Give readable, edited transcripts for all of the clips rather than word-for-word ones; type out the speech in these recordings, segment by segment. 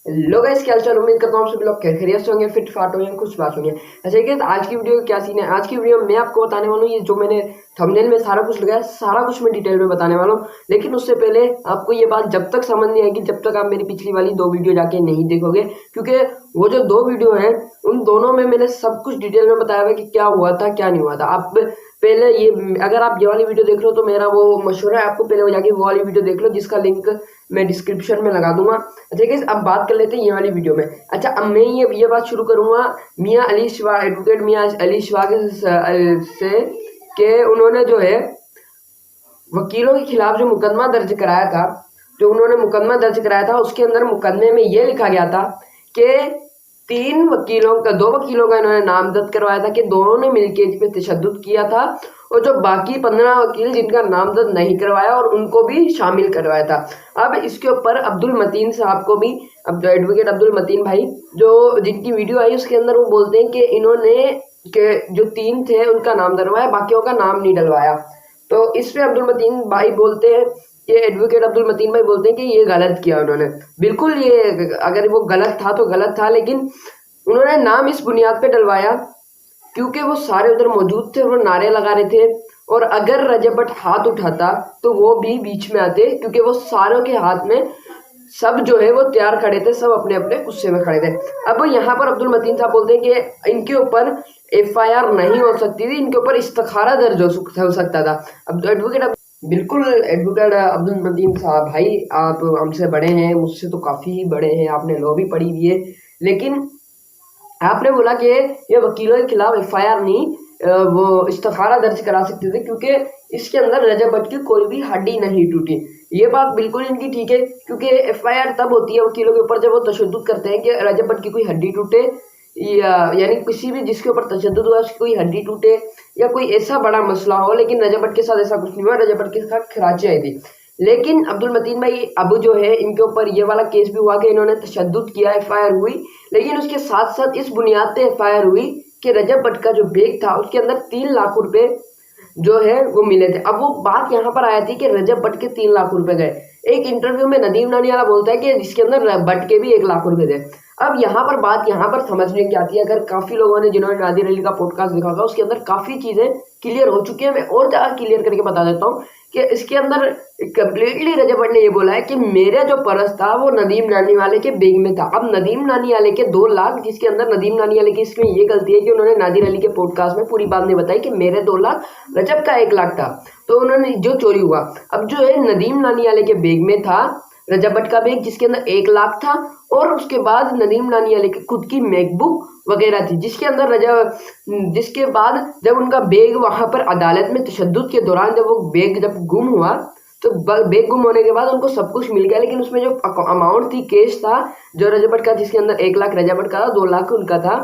Hello guys, क्या हाल-चाल। उम्मीद करता हूँ सभी लोग खैरियत से होंगे, फिट फाट होंगे, खुश बात होंगे। अच्छा गाइस, आज की वीडियो का क्या सीन है। आज की वीडियो में मैं आपको बताने वाला हूँ, ये जो मैंने थंबनेल में सारा कुछ लगाया, सारा कुछ मैं डिटेल में बताने वाला हूँ। लेकिन उससे पहले आपको ये बात जब तक समझ नहीं आएगी, जब तक आप मेरी पिछली वाली 2 वीडियो जाके नहीं देखोगे, क्योंकि वो जो 2 वीडियो हैं उन दोनों में मैंने सब कुछ डिटेल में बताया हुआ है कि क्या हुआ था, क्या नहीं हुआ था। आप पहले ये, अगर आप ये वाली वीडियो देख रहे हो तो मेरा वो मशवरा है आपको पहले वो जाके वो वाली वीडियो देख लो, जिसका लिंक मैं डिस्क्रिप्शन में लगा दूंगा। ठीक है, अब बात कर लेते हैं ये वाली वीडियो में। अच्छा, अब मैं ये बात शुरू करूंगा मियां अली शिवा, एडवोकेट मियां अली शिवा से कि उन्होंने जो है वकीलों के खिलाफ जो मुकदमा दर्ज कराया था, जो उन्होंने मुकदमा दर्ज कराया था, उसके अंदर मुकदमे में ये लिखा गया था कि 2 वकीलों का इन्होंने नामजद करवाया था कि दोनों ने मिलकर इस पे तशद्दुद किया था, और जो बाकी 15 वकील जिनका नामजद नहीं करवाया और उनको भी शामिल करवाया था। अब इसके ऊपर अब्दुल मतीन साहब को भी, अब जो एडवोकेट अब्दुल मतीन भाई, जो जिनकी वीडियो आई उसके अंदर वो बोलते हैं कि इन्होंने के जो 3 थे उनका नाम डलवाया, बाकियों का नाम नहीं डलवाया। तो इस पे अब्दुल मतीन भाई बोलते हैं, ये एडवोकेट अब्दुल मतीन भाई बोलते हैं कि ये गलत किया उन्होंने। बिल्कुल, ये अगर वो गलत था तो गलत था, लेकिन उन्होंने नाम इस बुनियाद पे डलवाया क्योंकि वो सारे उधर मौजूद थे और वो नारे लगा रहे थे, और अगर रजब भट्ट हाथ उठाता तो वो भी बीच में आते, क्योंकि वो सारों के हाथ में सब जो है वो तैयार खड़े थे, सब अपने अपने गुस्से में खड़े थे। अब यहाँ पर अब्दुल मतीन साहब बोलते हैं कि इनके ऊपर एफआईआर नहीं हो सकती थी, इनके ऊपर इस्तिखारा दर्ज हो सकता था। अब एडवोकेट, बिल्कुल एडवोकेट अब्दुल मतीन साहब भाई, आप हमसे बड़े हैं, मुझसे तो काफ़ी बड़े हैं, आपने लॉ भी पढ़ी हुई है, लेकिन आपने बोला कि ये वकीलों के खिलाफ एफआईआर नहीं, वो इस्तिखारा दर्ज करा सकते थे क्योंकि इसके अंदर रजब भट्ट की कोई भी हड्डी नहीं टूटी। ये बात बिल्कुल इनकी ठीक है, क्योंकि एफआईआर तब होती है वकीलों के ऊपर जब वो तशद्दुद करते हैं कि रजब भट्ट की कोई हड्डी टूटे, या यानी किसी भी जिसके ऊपर तशद्दुद हुआ उसकी कोई हड्डी टूटे, या कोई ऐसा बड़ा मसला हो। लेकिन रजब भट्ट के साथ ऐसा कुछ नहीं हुआ, रजब भट्ट के साथ खराचे आई थी। लेकिन अब्दुल मतीन भाई अब जो है इनके ऊपर ये वाला केस भी हुआ कि इन्होंने तशद्दुद किया, एफआईआर हुई, लेकिन उसके साथ साथ इस बुनियाद पे एफआईआर हुई कि रजब भट्ट का जो बैग था उसके अंदर 3 लाख रुपए जो है वो मिले थे। अब वो बात यहाँ पर आई थी कि रजब भट्ट के 3 लाख रुपए गए। एक इंटरव्यू में नदीम नानियाला बोलता है कि जिसके अंदर भट्ट के भी 1 लाख रुपए थे। अब यहाँ पर बात यहाँ पर समझने की आती है, अगर काफी लोगों ने जिन्होंने नादिर अली का पॉडकास्ट देखा होगा उसके अंदर काफी चीजें क्लियर हो चुकी है। मैं और ज्यादा क्लियर करके बता देता हूँ कि इसके अंदर कम्प्लीटली रजब भट्ट ने ये बोला है कि मेरा जो पर्स था वो नदीम नानी वाले के बैग में था। अब नदीम नानी वाले के 2 लाख, जिसके अंदर नदीम नानी वाले की इसमें ये गलती है कि उन्होंने नादिर अली के पॉडकास्ट में पूरी बात नहीं बताई कि मेरे 2 लाख, रजब का 1 लाख था, तो उन्होंने जो चोरी हुआ। अब जो है नदीम नानी वाले के बैग में था रजब भट्ट का बैग, जिसके अंदर 1 लाख था, और उसके बाद नदीम नानी वाले की खुद की मैकबुक वगैरह थी, जिसके अंदर जिसके बाद जब उनका बैग वहां पर अदालत में तशद्दुद के दौरान जब वो बैग जब गुम हुआ, तो बैग गुम होने के बाद उनको सब कुछ मिल गया, लेकिन उसमें जो अमाउंट थी, कैश था जो रजब भट्ट का, जिसके अंदर 1 लाख रजब भट्ट का था, 2 लाख उनका था,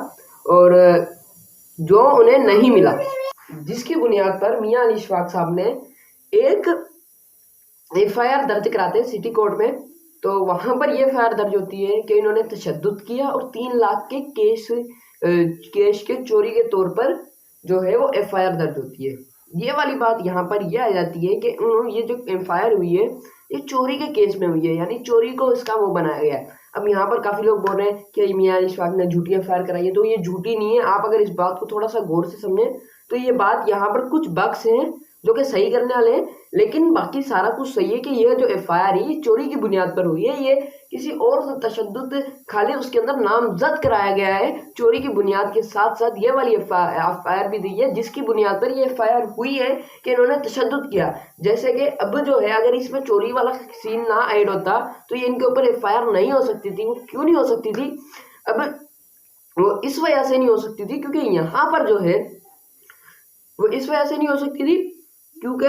और जो उन्हें नहीं मिला, जिसकी बुनियाद पर मियां अली इशफाक साहब ने एक एफआईआर दर्ज कराते हैं सिटी कोर्ट में। तो वहां पर ये एफआईआर दर्ज होती है कि इन्होंने तशद्दुद किया और 3 लाख के केश के चोरी के तौर पर जो है वो एफआईआर दर्ज होती है। ये वाली बात यहाँ पर यह आ जाती है कि ये जो एफआईआर हुई है ये चोरी के केस में हुई है, यानी चोरी को इसका वो बनाया गया है। अब यहाँ पर काफी लोग बोल रहे हैं कि मियां अली इशफाक ने झूठी एफआईआर कराई है, तो ये झूठी नहीं है। आप अगर इस बात को थोड़ा सा गौर से समझें तो ये बात यहाँ पर कुछ बक्स हैं जो कि सही करने वाले हैं, लेकिन बाकी सारा कुछ सही है कि ये जो एफआईआर है ये चोरी की बुनियाद पर हुई है, ये किसी और से तशद्दुद, खाली उसके अंदर नामजद कराया गया है चोरी की बुनियाद के साथ साथ ये वाली एफआईआर भी दी है, जिसकी बुनियाद पर ये एफआईआर हुई है कि इन्होंने तशद्दुद किया। जैसे कि अब जो है अगर इसमें चोरी वाला सीन ना ऐड होता तो ये इनके ऊपर एफआईआर नहीं हो सकती थी। वो क्यों नहीं हो सकती थी? अब वो इस वजह से नहीं हो सकती थी क्योंकि यहाँ पर जो है वो इस वजह से नहीं हो सकती थी क्योंकि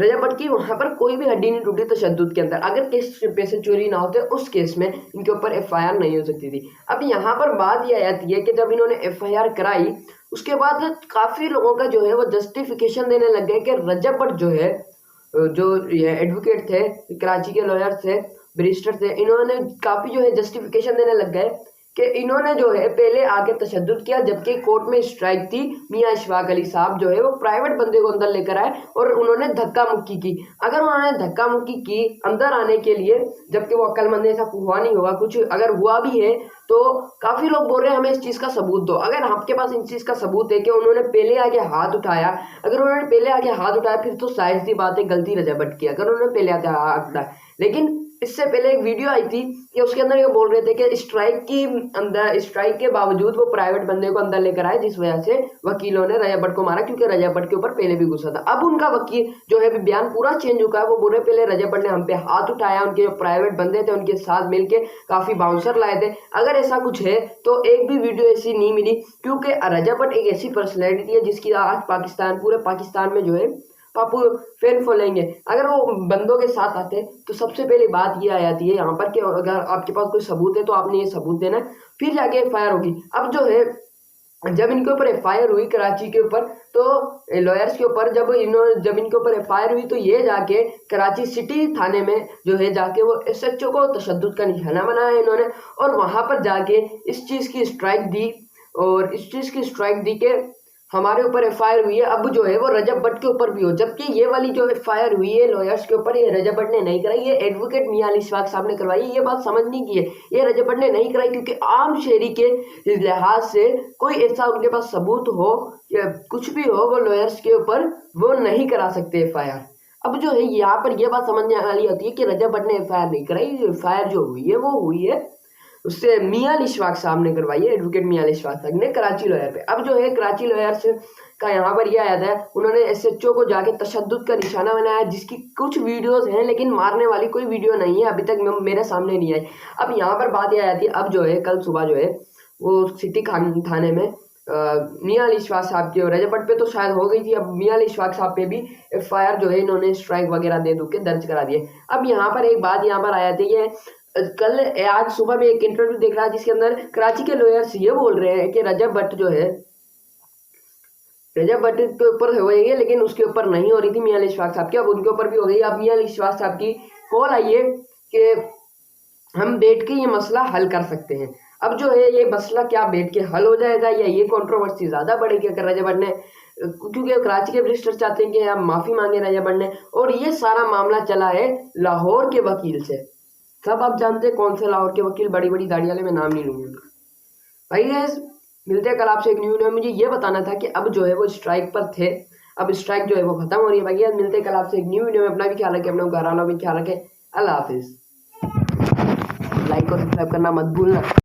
रजब भट्ट की वहां पर कोई भी हड्डी नहीं टूटी तशद्दुद के अंदर। अगर केस पैसे चोरी ना होते उस केस में इनके ऊपर एफआईआर नहीं हो सकती थी। अब यहाँ पर बात यह आती है कि जब इन्होंने एफआईआर कराई उसके बाद काफी लोगों का जो है वो जस्टिफिकेशन देने लग गए कि रजब भट्ट जो है, जो ये एडवोकेट थे, कराची के लॉयर थे, बैरिस्टर थे, इन्होंने काफी जो है जस्टिफिकेशन देने लग गए कि इन्होंने जो है पहले आके तशद्दुद किया, जबकि कोर्ट में स्ट्राइक थी। मियां इशफाक अली साहब जो है वो प्राइवेट बंदे को अंदर लेकर आए और उन्होंने धक्का मुक्की की। अगर उन्होंने धक्का मुक्की की अंदर आने के लिए, जबकि वो अक्लमंद, ऐसा हुआ नहीं होगा, कुछ अगर हुआ भी है तो काफी लोग बोल रहे हैं हमें इस चीज का सबूत दो। अगर आपके पास इन चीज का सबूत है कि उन्होंने पहले आगे हाथ उठाया, अगर उन्होंने पहले आगे हाथ उठाया फिर तो जाहिर सी बात है गलती रजा भट्ट की, अगर उन्होंने पहले आगे हाथ उठाया। लेकिन इससे पहले एक वीडियो आई थी कि उसके अंदर ये बोल रहे थे कि स्ट्राइक के बावजूद वो प्राइवेट बंदे को अंदर लेकर आए, जिस वजह से वकीलों ने रजा भट्ट को मारा, क्योंकि रजा भट्ट के ऊपर पहले भी गुस्सा था। अब उनका वकील जो है बयान पूरा चेंज हो गया है। वो बोल रहे पहले रजा भट्ट ने हम पे हाथ उठाया, उनके जो प्राइवेट बंदे थे उनके साथ मिलके काफी बाउंसर लाए थे। अगर ऐसा कुछ है तो एक भी वीडियो ऐसी नहीं मिली, क्योंकि रजा भट्ट एक ऐसी पर्सनैलिटी है जिसकी आज पूरे पाकिस्तान में जो है पापू फैन फॉलोइंग है। अगर वो बंदों के साथ आते तो सबसे पहले बात ये आ जाती है यहाँ पर कि अगर आपके पास कोई सबूत है तो आपने ये सबूत देना, फिर जाके एफआईआर होगी। अब जो है जब इनके ऊपर एफआईआर हुई कराची के ऊपर, तो लॉयर्स के ऊपर जब इनके ऊपर एफआईआर हुई तो ये जाके कराची सिटी थाने में जो है जाके वो एसएचओ को तशद्दुद का निशाना बनाया इन्होंने, और वहां पर जाके इस चीज की स्ट्राइक दी, और इस चीज की स्ट्राइक दी कि हमारे ऊपर एफआईआर हुई है, अब जो है वो रजब भट्ट के ऊपर भी हो। जबकि ये वाली जो एफआईआर हुई है लॉयर्स के ऊपर, ये रजब भट्ट ने नहीं कराई, ये एडवोकेट मियां अली इशफाक साहब ने करवाई। ये बात समझने की है, ये रजब भट्ट ने नहीं कराई, क्योंकि आम शहरी के लिहाज से कोई ऐसा उनके पास सबूत हो या कुछ भी हो, वो लॉयर्स के ऊपर वो नहीं करा सकते एफआईआर। अब जो है यहाँ पर यह बात समझने वाली होती है कि रजब भट्ट ने एफआईआर नहीं कराई, एफआईआर जो हुई है वो हुई है उससे मियां अली इशफाक साहब ने करवाई है, एडवोकेट मियां अली इशफाक साहब ने कराची लॉयर पे। अब जो है कराची लॉयर्स का यहाँ पर यह आया था, उन्होंने एसएचओ को जाके तशद्दुद का निशाना बनाया, जिसकी कुछ वीडियोस हैं लेकिन मारने वाली कोई वीडियो नहीं है, अभी तक मेरे सामने नहीं आई। अब यहाँ पर बात यह आती है, अब जो है कल सुबह जो है वो सिटी थाने में मियां अली इशफाक साहब के, रजब भट्ट पे तो शायद हो गई थी, अब मियां अली इशफाक साहब पे भी एफआईआर जो है इन्होंने स्ट्राइक वगैरह दे दू के दर्ज करा दिए। अब यहाँ पर एक बात यहाँ पर आया थी, ये आज सुबह में एक इंटरव्यू देख रहा है जिसके अंदर कराची के लॉयर्स ये बोल रहे हैं कि रजब भट्ट जो है रजब भट्ट के ऊपर हो गई है, लेकिन उसके ऊपर नहीं हो रही थी मियां अली इशफाक साहब की, अब उनके ऊपर भी हो गई। अब मियां अली इशफाक साहब की कॉल आई है कि हम बैठ के ये मसला हल कर सकते हैं। अब जो है ये मसला क्या बैठ के हल हो जाएगा या ये कंट्रोवर्सी ज्यादा बढ़ेगी अगर रजब भट्ट ने, क्योंकि कराची के बैरिस्टर चाहते हैं कि आप माफी मांगे रजब भट्ट ने, और ये सारा मामला चला है लाहौर के वकील से। सब आप जानते हैं कौन से लाहौर के वकील, बड़ी बड़ी दाढ़ी वाले, मैं नाम नहीं लूंगा भाई। गाइस मिलते हैं कल आपसे एक न्यू वीडियो में। मुझे ये बताना था कि अब जो है वो स्ट्राइक पर थे, अब स्ट्राइक जो है वो खत्म हो रही है भाई। मिलते हैं कल आपसे एक न्यू वीडियो में। अपना भी ख्याल रखें, अपने घर वालों भी ख्याल रखें। अल्लाह हाफिज। लाइक और सब्सक्राइब करना मत भूलना।